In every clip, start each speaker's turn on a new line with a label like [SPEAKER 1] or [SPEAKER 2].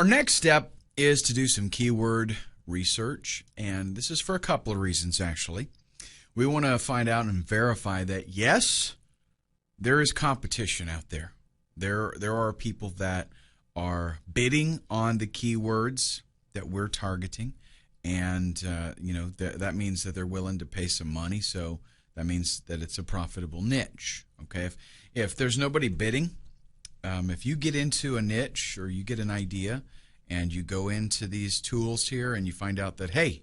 [SPEAKER 1] Our next step is to do some keyword research, and this is for a couple of reasons, actually. We want to find out and verify that, yes, there is competition out there. There are people that are bidding on the keywords that we're targeting, and that means that they're willing to pay some money, so that means that it's a profitable niche. Okay, if there's nobody bidding, if you get into a niche or you get an idea and you go into these tools here and you find out that, hey,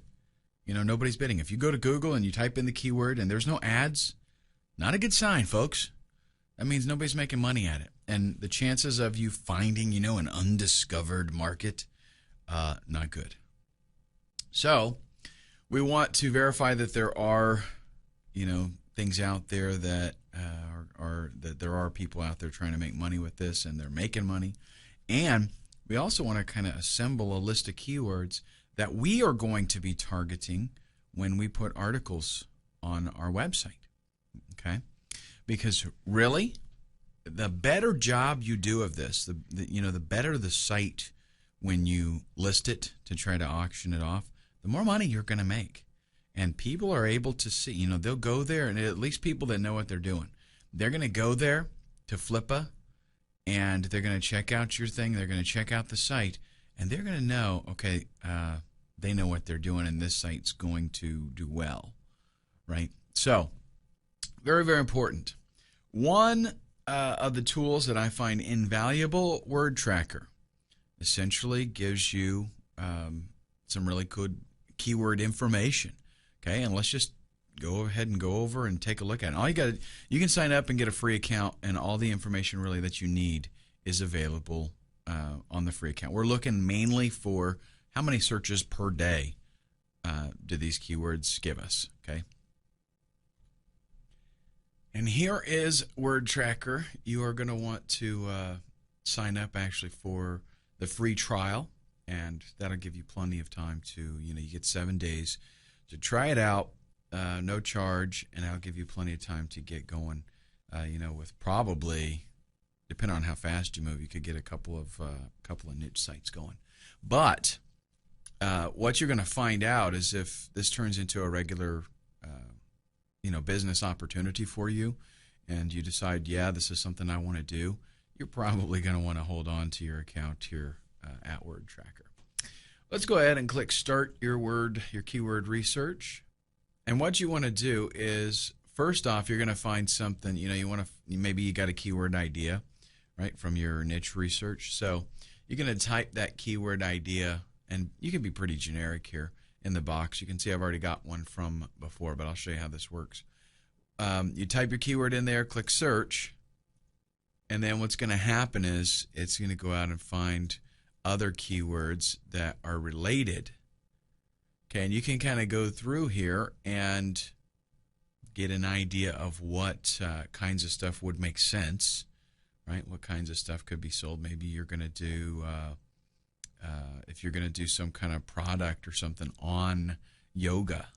[SPEAKER 1] nobody's bidding. If you go to Google and you type in the keyword and there's no ads, not a good sign, folks. That means nobody's making money at it. And the chances of you finding, an undiscovered market, not good. So we want to verify that there are, things out there that that there are people out there trying to make money with this, and they're making money. And we also want to kind of assemble a list of keywords that we are going to be targeting when we put articles on our website. Okay? Because really, the better job you do of this, the better the site when you list it to try to auction it off, the more money you're going to make. And people are able to see, they'll go there, and at least people that know what they're doing, they're going to go there to Flippa, and they're going to check out your thing. They're going to check out the site, and they're going to know, okay, they know what they're doing, and this site's going to do well, right? So, very, very important. One of the tools that I find invaluable, Word Tracker, essentially gives you some really good keyword information. Okay, and let's just go ahead and go over and take a look at it. You can sign up and get a free account, and all the information really that you need is available on the free account. We're looking mainly for how many searches per day do these keywords give us. Okay. And here is Word Tracker. You are going to want to sign up actually for the free trial, and that'll give you plenty of time to, you get 7 days to try it out, no charge, and that'll give you plenty of time to get going, with probably, depending on how fast you move, you could get a couple of niche sites going. But what you're going to find out is if this turns into a regular business opportunity for you, and you decide, yeah, this is something I want to do, you're probably going to want to hold on to your account here at Word Tracker. Let's go ahead and click Start your keyword research. And what you want to do is, first off, you're going to find something, maybe you got a keyword idea, right, from your niche research. So you're going to type that keyword idea, and you can be pretty generic here in the box. You can see I've already got one from before, but I'll show you how this works. You type your keyword in there, click search, and then what's going to happen is it's going to go out and find other keywords that are related. Okay, and you can kind of go through here and get an idea of what kinds of stuff would make sense, right? What kinds of stuff could be sold. Maybe you're going to do if you're going to do some kind of product or something on yoga,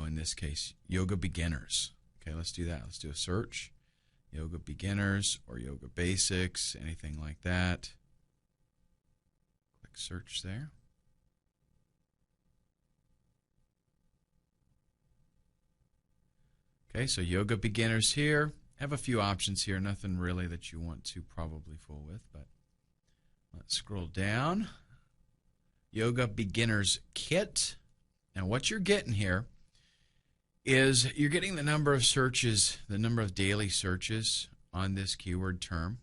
[SPEAKER 1] in this case, yoga beginners. Okay, let's do that. Let's do a search. Yoga beginners or yoga basics, anything like that. Click search there. Okay, so yoga beginners here. Have a few options here. Nothing really that you want to probably fool with, but let's scroll down. Yoga beginners kit. Now what you're getting here is you're getting the number of searches, the number of daily searches on this keyword term.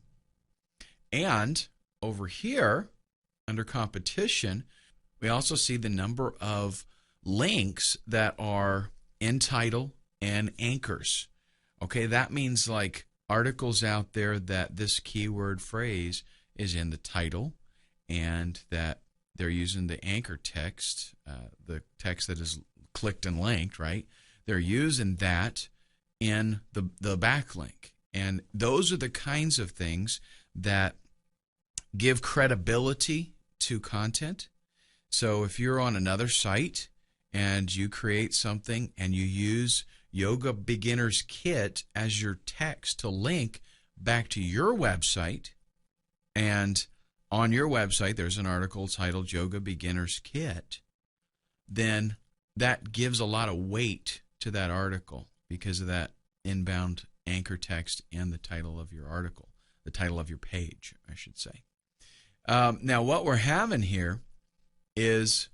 [SPEAKER 1] And over here, under competition, we also see the number of links that are in title and anchors. Okay, that means like articles out there that this keyword phrase is in the title, and that they're using the anchor text, the text that is clicked and linked, right? They're using that in the backlink. And those are the kinds of things that give credibility to content. So if you're on another site and you create something and you use Yoga Beginners Kit as your text to link back to your website, and on your website there's an article titled Yoga Beginner's Kit, then that gives a lot of weight to that article because of that inbound anchor text and the title of your article, the title of your page, I should say. Now, what we're having here is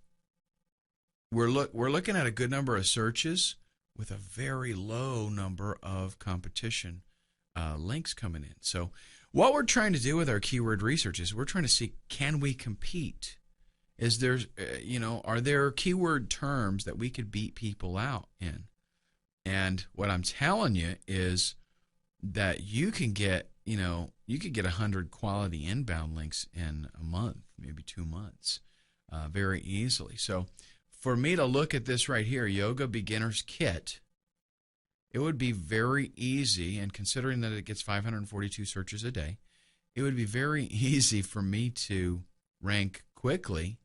[SPEAKER 1] we're looking at a good number of searches with a very low number of competition links coming in. So what we're trying to do with our keyword research is we're trying to see, can we compete? Is there, are there keyword terms that we could beat people out in? And what I'm telling you is that you can get, you could get 100 quality inbound links in a month, maybe 2 months, very easily. So for me to look at this right here, Yoga Beginner's Kit, it would be very easy, and considering that it gets 542 searches a day, it would be very easy for me to rank quickly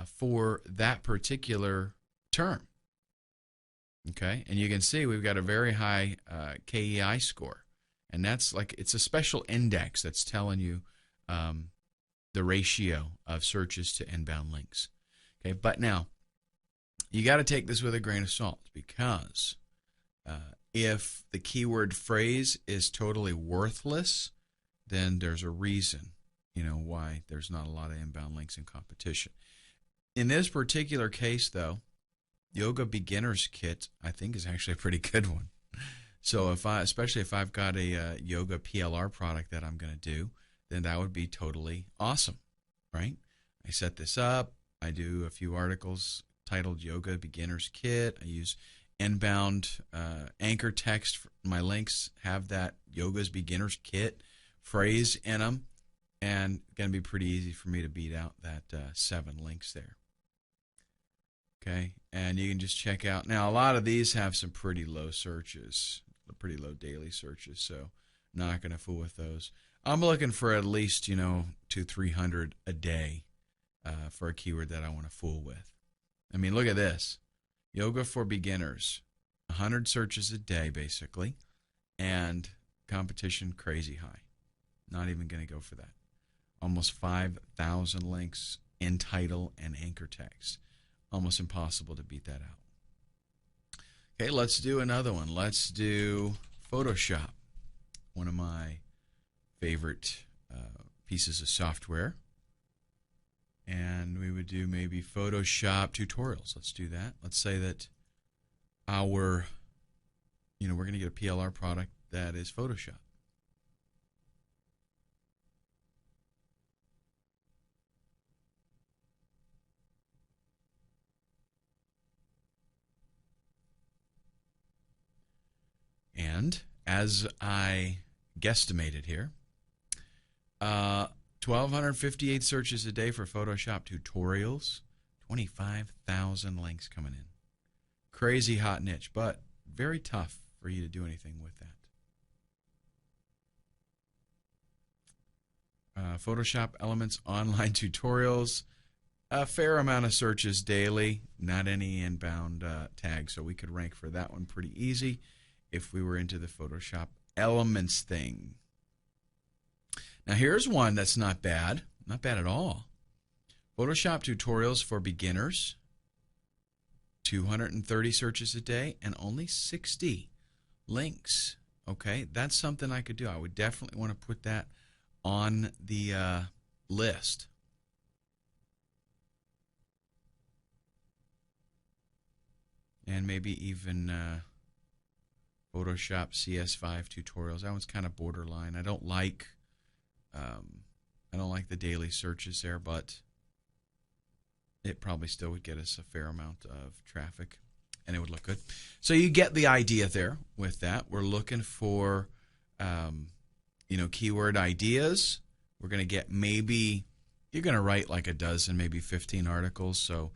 [SPEAKER 1] for that particular term. Okay, and you can see we've got a very high KEI score, and that's like, it's a special index that's telling you the ratio of searches to inbound links. Okay, but now you got to take this with a grain of salt, because if the keyword phrase is totally worthless, then there's a reason, why there's not a lot of inbound links in competition. In this particular case, though, Yoga Beginner's Kit, I think, is actually a pretty good one. So especially if I've got a yoga PLR product that I'm going to do, then that would be totally awesome, right? I set this up. I do a few articles titled Yoga Beginner's Kit. I use inbound anchor text. My links have that Yoga's Beginner's Kit phrase in them, and it's going to be pretty easy for me to beat out that 7 links there. Okay, and you can just check out. Now, a lot of these have some pretty low searches, pretty low daily searches, so I'm not going to fool with those. I'm looking for at least, 200-300 a day for a keyword that I want to fool with. I mean, look at this. Yoga for beginners, 100 searches a day, basically, and competition crazy high. Not even going to go for that. Almost 5,000 links in title and anchor text. Almost impossible to beat that out. Okay, let's do another one. Let's do Photoshop, one of my favorite pieces of software. And we would do maybe Photoshop tutorials. Let's do that. Let's say that we're going to get a PLR product that is Photoshop. And as I guesstimated here, 1,258 searches a day for Photoshop tutorials, 25,000 links coming in. Crazy hot niche, but very tough for you to do anything with that. Photoshop Elements online tutorials, a fair amount of searches daily, not any inbound tags, so we could rank for that one pretty easy if we were into the Photoshop Elements thing. Now here's one that's not bad at all. Photoshop tutorials for beginners, 230 searches a day and only 60 links. Okay, that's something I could do. I would definitely want to put that on the list. And maybe even Photoshop CS5 tutorials. That one's kind of borderline. I don't like the daily searches there, but it probably still would get us a fair amount of traffic, and it would look good. So you get the idea there with that. We're looking for keyword ideas. We're going to get, maybe you're going to write like a dozen, maybe 15 articles. So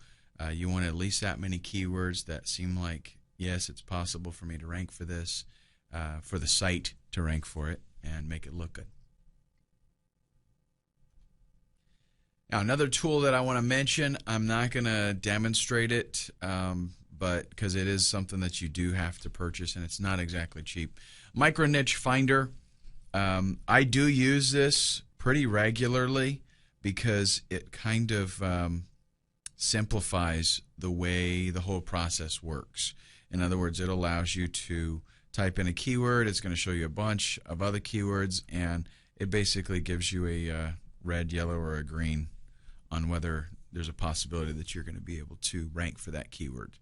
[SPEAKER 1] you want at least that many keywords that seem like, yes, it's possible for me to rank for this, for the site to rank for it and make it look good. Now, another tool that I want to mention, I'm not going to demonstrate it, but because it is something that you do have to purchase, and it's not exactly cheap. Micro Niche Finder. I do use this pretty regularly. because it kind of simplifies the way the whole process works. In other words, it allows you to type in a keyword. It's going to show you a bunch of other keywords, and it basically gives you a red, yellow, or a green on whether there's a possibility that you're going to be able to rank for that keyword.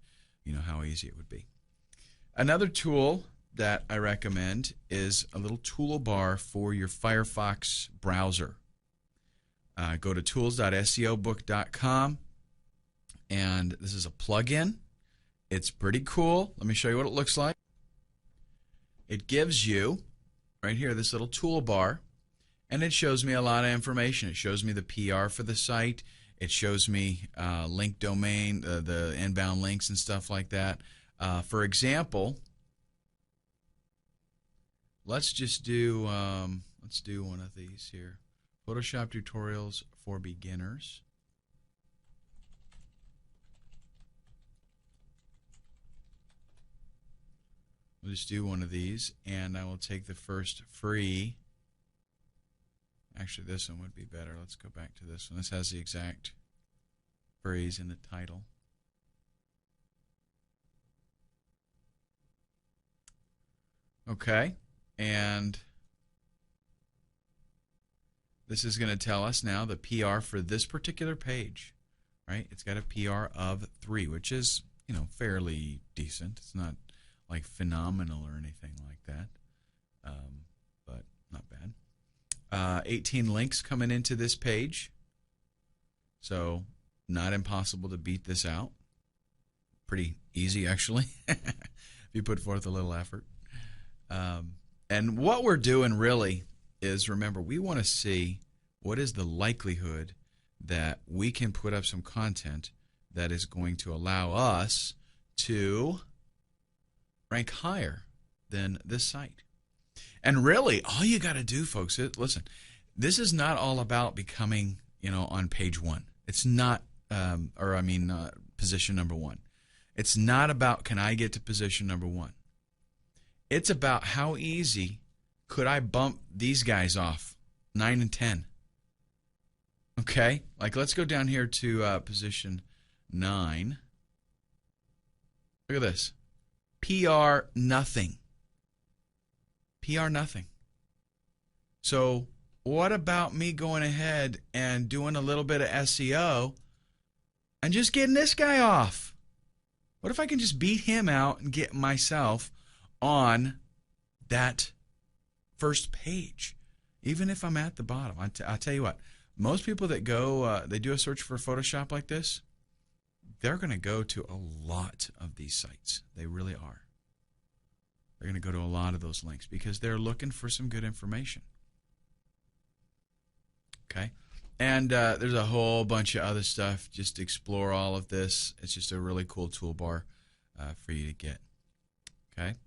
[SPEAKER 1] You know how easy it would be. Another tool that I recommend is a little toolbar for your Firefox browser. Go to tools.seobook.com, and this is a plugin. It's pretty cool. Let me show you what it looks like. It gives you, right here, this little toolbar, and it shows me a lot of information. It shows me the PR for the site. It shows me link domain, the inbound links and stuff like that. For example, let's do one of these here. Photoshop tutorials for beginners. We'll just do one of these, and I will take the first free. Actually, this one would be better. Let's go back to this one. This has the exact phrase in the title. Okay, and this is going to tell us now the PR for this particular page, right? It's got a PR of 3, which is, you know, fairly decent. It's not like phenomenal or anything like that, but not bad. 18 links coming into this page, so not impossible to beat this out. Pretty easy, actually, if you put forth a little effort. And what we're doing really is, remember, we want to see what is the likelihood that we can put up some content that is going to allow us to rank higher than this site. And really, all you got to do, folks, listen, this is not all about becoming, you know, on page 1. It's not, position number 1. It's not about, can I get to position number 1? It's about how easy could I bump these guys off, 9 and 10. Okay, like let's go down here to position 9. Look at this. PR nothing. PR nothing. So what about me going ahead and doing a little bit of SEO and just getting this guy off? What if I can just beat him out and get myself on that first page, even if I'm at the bottom? I'll tell you what, most people that go, they do a search for Photoshop like this, they're going to go to a lot of these sites. They really are. They're going to go to a lot of those links because they're looking for some good information. Okay? And there's a whole bunch of other stuff. Just explore all of this. It's just a really cool toolbar for you to get. Okay?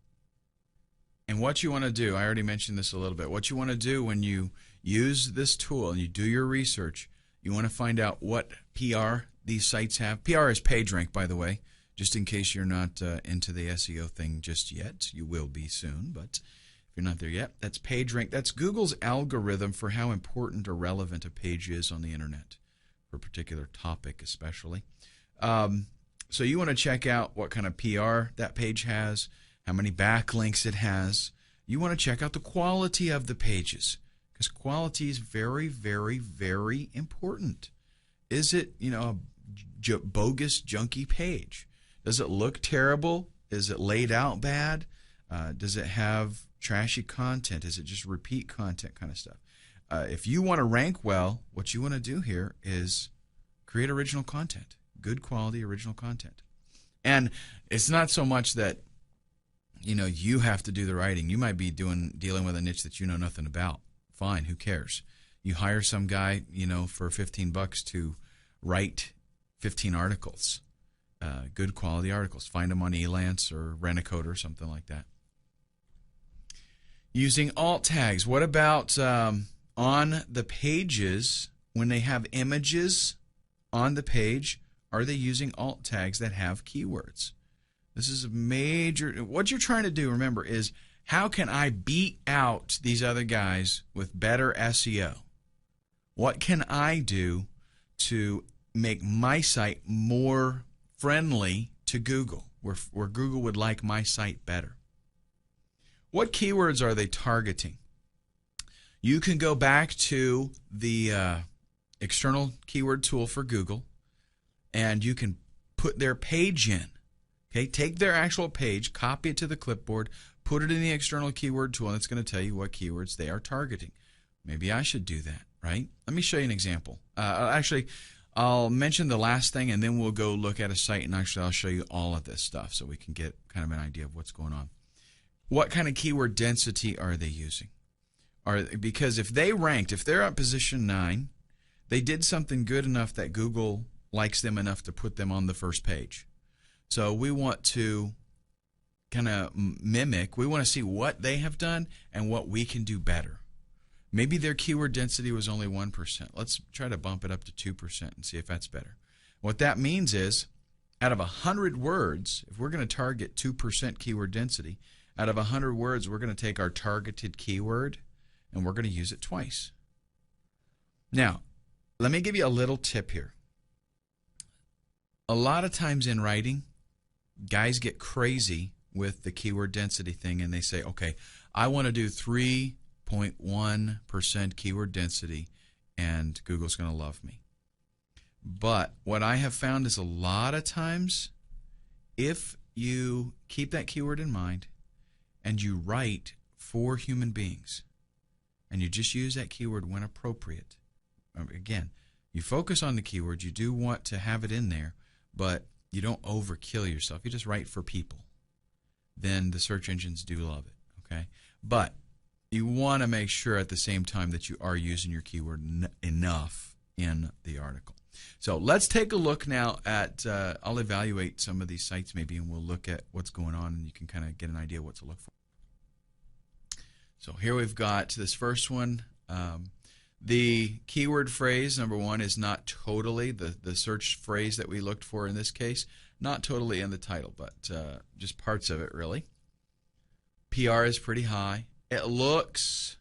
[SPEAKER 1] And what you want to do, I already mentioned this a little bit, what you want to do when you use this tool and you do your research, you want to find out what PR these sites have. PR is PageRank, by the way, just in case you're not into the SEO thing just yet. You will be soon, but if you're not there yet, that's PageRank. That's Google's algorithm for how important or relevant a page is on the internet, for a particular topic especially. So you want to check out what kind of PR that page has, how many backlinks it has. You want to check out the quality of the pages, because quality is very, very, very important. Is it, you know, a bogus, junky page? Does it look terrible? Is it laid out bad? Does it have trashy content? Is it just repeat content kind of stuff? If you want to rank well, what you want to do here is create original content, good quality original content. And it's not so much that, you know, you have to do the writing. You might be dealing with a niche that you know nothing about. Fine, who cares? You hire some guy, you know, for $15 to write 15 articles, good quality articles. Find them on Elance or Rent-A-Code or something like that. Using alt tags. What about on the pages, when they have images on the page, are they using alt tags that have keywords? This is a major, what you're trying to do, remember, is how can I beat out these other guys with better SEO? What can I do to make my site more friendly to Google, where Google would like my site better? What keywords are they targeting? You can go back to the external keyword tool for Google, and you can put their page in. Okay, take their actual page, copy it to the clipboard, put it in the external keyword tool, and it's going to tell you what keywords they are targeting. Maybe I should do that, right? Let me show you an example. Actually, I'll mention the last thing, and then we'll go look at a site, and actually I'll show you all of this stuff so we can get kind of an idea of what's going on. What kind of keyword density are they using? Because if they're at position 9, they did something good enough that Google likes them enough to put them on the first page. So we want to kind of mimic, we want to see what they have done and what we can do better. Maybe their keyword density was only 1%. Let's try to bump it up to 2% and see if that's better. What that means is, out of 100 words, if we're going to target 2% keyword density, out of 100 words, we're going to take our targeted keyword and we're going to use it twice. Now, let me give you a little tip here. A lot of times in writing, guys get crazy with the keyword density thing and they say, okay, I want to do 3.1% keyword density and Google's going to love me. But what I have found is a lot of times, if you keep that keyword in mind and you write for human beings and you just use that keyword when appropriate, again, you focus on the keyword, you do want to have it in there, but you don't overkill yourself. You just write for people. Then the search engines do love it, okay? But you want to make sure at the same time that you are using your keyword enough in the article. So let's take a look now at, I'll evaluate some of these sites maybe, and we'll look at what's going on, and you can kind of get an idea what to look for. So here we've got this first one. The keyword phrase, number 1, is not totally, the search phrase that we looked for in this case, not totally in the title, but just parts of it really. PR is pretty high. It looks,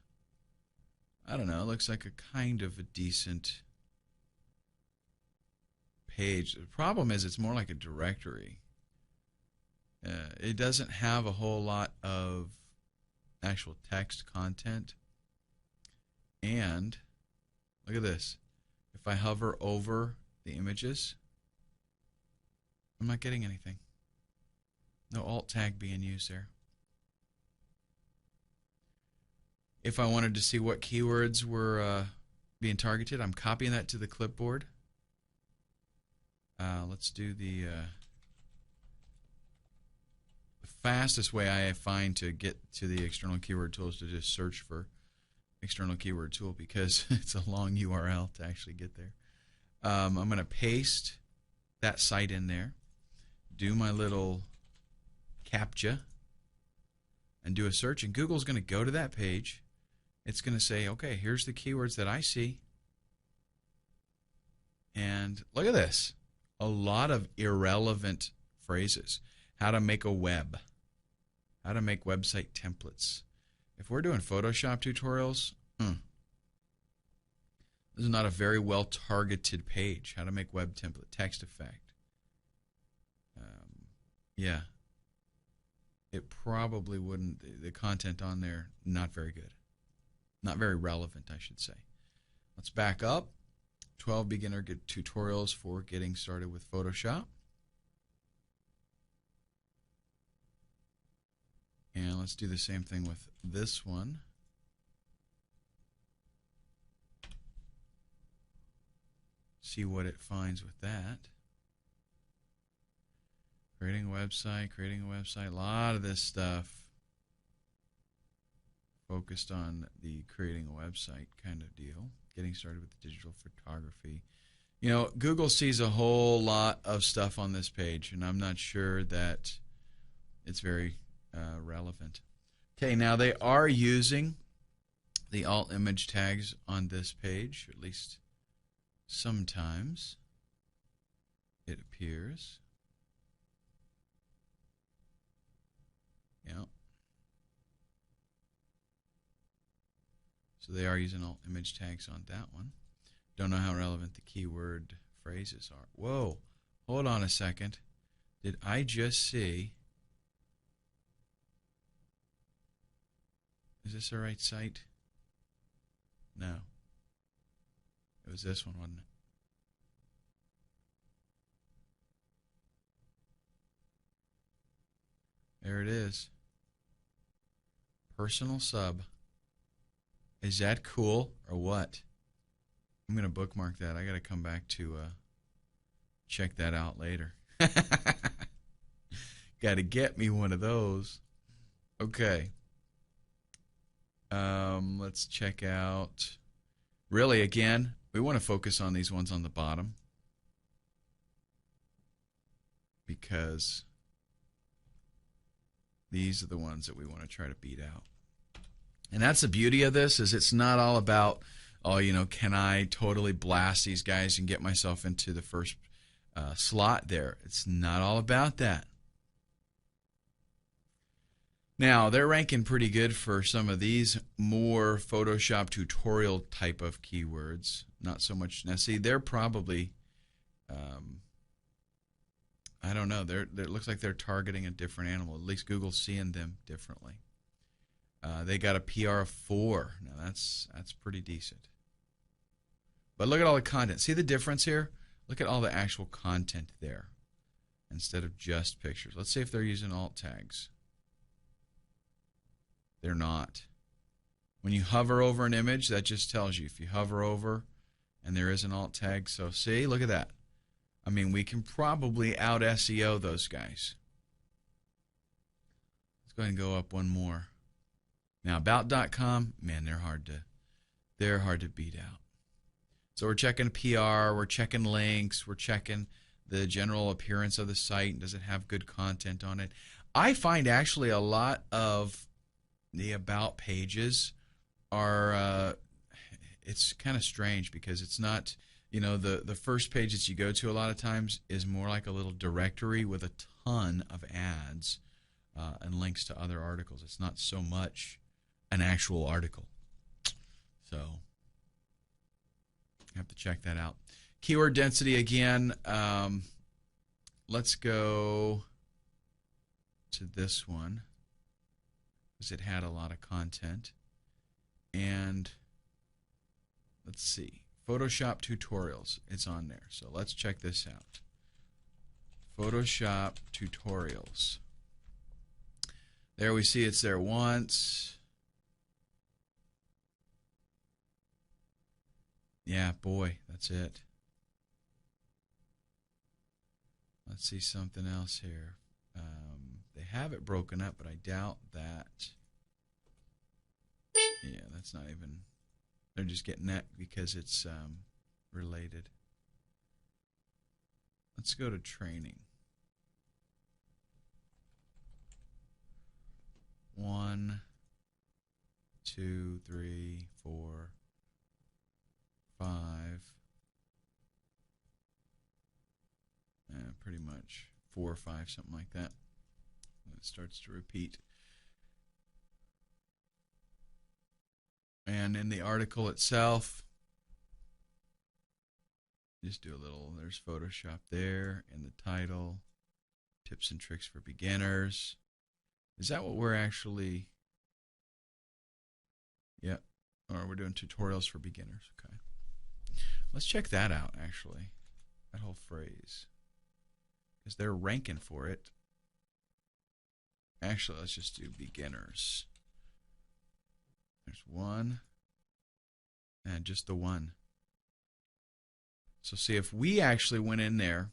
[SPEAKER 1] I don't know, it looks like a kind of a decent page. The problem is it's more like a directory. It doesn't have a whole lot of actual text content. And look at this. If I hover over the images, I'm not getting anything. No alt tag being used there. If I wanted to see what keywords were being targeted, I'm copying that to the clipboard. Let's do the fastest way I find to get to the external keyword tool is to just search for external keyword tool, because it's a long URL to actually get there. I'm going to paste that site in there, do my little CAPTCHA, and do a search, and Google's going to go to that page. It's going to say, okay, here's the keywords that I see. And look at this. A lot of irrelevant phrases. How to make a web. How to make website templates. If we're doing Photoshop tutorials, this is not a very well targeted page. How to make web template, text effect. Yeah, it probably wouldn't, the content on there, not very good. Not very relevant, I should say. Let's back up. 12 beginner tutorials for getting started with Photoshop. And let's do the same thing with this one. See what it finds with that. Creating a website, a lot of this stuff focused on the creating a website kind of deal. Getting started with digital photography. You know, Google sees a whole lot of stuff on this page, and I'm not sure that it's very relevant. Okay, now they are using the alt image tags on this page, at least sometimes it appears. Yeah. So they are using alt image tags on that one. Don't know how relevant the keyword phrases are. Whoa, hold on a second. Did I just see? Is this the right site? No. It was this one, wasn't it? There it is. Personal sub. Is that cool or what? I'm going to bookmark that. I got to come back to check that out later. Got to get me one of those. Okay. Let's check out. Really, again, we want to focus on these ones on the bottom because these are the ones that we want to try to beat out. And that's the beauty of this, is it's not all about, oh, you know, can I totally blast these guys and get myself into the first slot there. It's not all about that. Now, they're ranking pretty good for some of these more Photoshop tutorial type of keywords. Not so much. Now, see, they're probably, I don't know. It looks like they're targeting a different animal. At least Google's seeing them differently. They got a PR of 4. Now, that's pretty decent. But look at all the content. See the difference here? Look at all the actual content there instead of just pictures. Let's see if they're using alt tags. They're not. When you hover over an image, that just tells you if you hover over and there is an alt tag. So see, look at that. I mean, we can probably out SEO those guys. Let's go ahead and go up one more. Now, about.com, man, they're hard to beat out. So we're checking PR, we're checking links, we're checking the general appearance of the site. Does it have good content on it? I find actually a lot of the about pages are, it's kind of strange because it's not, you know, the first page that you go to a lot of times is more like a little directory with a ton of ads and links to other articles. It's not so much an actual article. So you have to check that out. Keyword density again. Let's go to this one because it had a lot of content. And let's see. Photoshop tutorials. It's on there. So let's check this out. Photoshop tutorials. There we see it's there once. Yeah, boy, that's it. Let's see something else here. They have it broken up, but I doubt that. Yeah, that's not even. They're just getting that because it's related. Let's go to training. 1, 2, 3, 4, 5. Pretty much 4 or 5, something like that. It starts to repeat. And in the article itself, just do a little, there's Photoshop there in the title, tips and tricks for beginners. Is that what we're actually, yeah, or we're doing tutorials for beginners, okay. Let's check that out, actually, that whole phrase, because they're ranking for it. Actually, let's just do beginners. There's one, and just the one. So see, if we actually went in there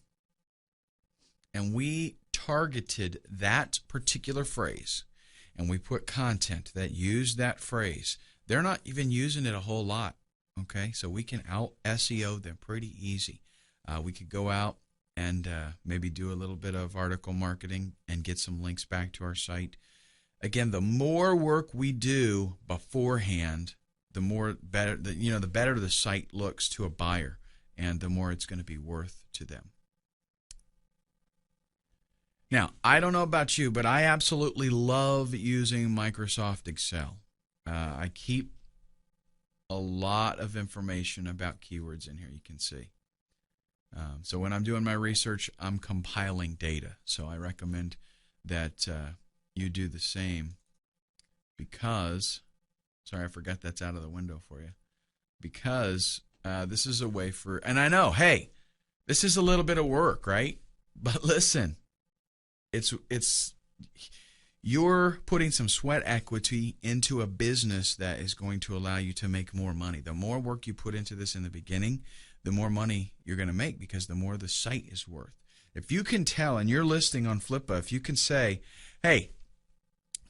[SPEAKER 1] and we targeted that particular phrase and we put content that used that phrase, they're not even using it a whole lot, okay? So we can out SEO them pretty easy. We could go out and maybe do a little bit of article marketing and get some links back to our site. Again, the more work we do beforehand, the more better, the better the site looks to a buyer, and the more it's going to be worth to them. Now, I don't know about you, but I absolutely love using Microsoft Excel. I keep a lot of information about keywords in here, you can see. So when I'm doing my research, I'm compiling data. So I recommend that you do the same because, sorry, I forgot that's out of the window for you, because this is a way for, and I know, hey, this is a little bit of work, right? But listen, it's you're putting some sweat equity into a business that is going to allow you to make more money. The more work you put into this in the beginning, the more money you're going to make, because the more the site is worth. If you can tell in your listing on Flippa, if you can say, hey,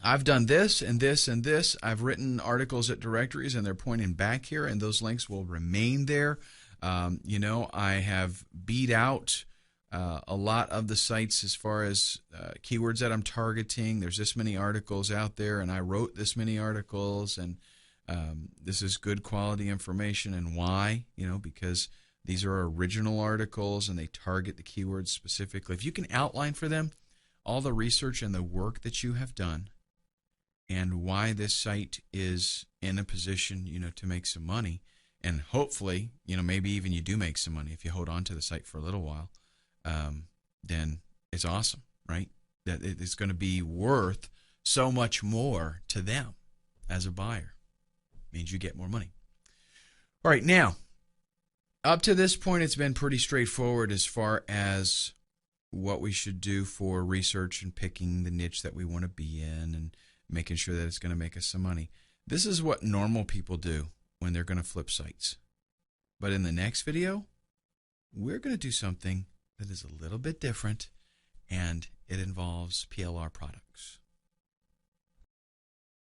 [SPEAKER 1] I've done this and this and this, I've written articles at directories and they're pointing back here and those links will remain there. I have beat out a lot of the sites as far as keywords that I'm targeting. There's this many articles out there and I wrote this many articles, and this is good quality information. And why? Because these are original articles and they target the keywords specifically. If you can outline for them all the research and the work that you have done and why this site is in a position, to make some money, and hopefully, maybe even you do make some money if you hold on to the site for a little while, then it's awesome, right? That it's going to be worth so much more to them as a buyer. Means you get more money. All right, now, up to this point, it's been pretty straightforward as far as what we should do for research and picking the niche that we want to be in and making sure that it's going to make us some money. This is what normal people do when they're going to flip sites. But in the next video, we're going to do something that is a little bit different, and it involves PLR products.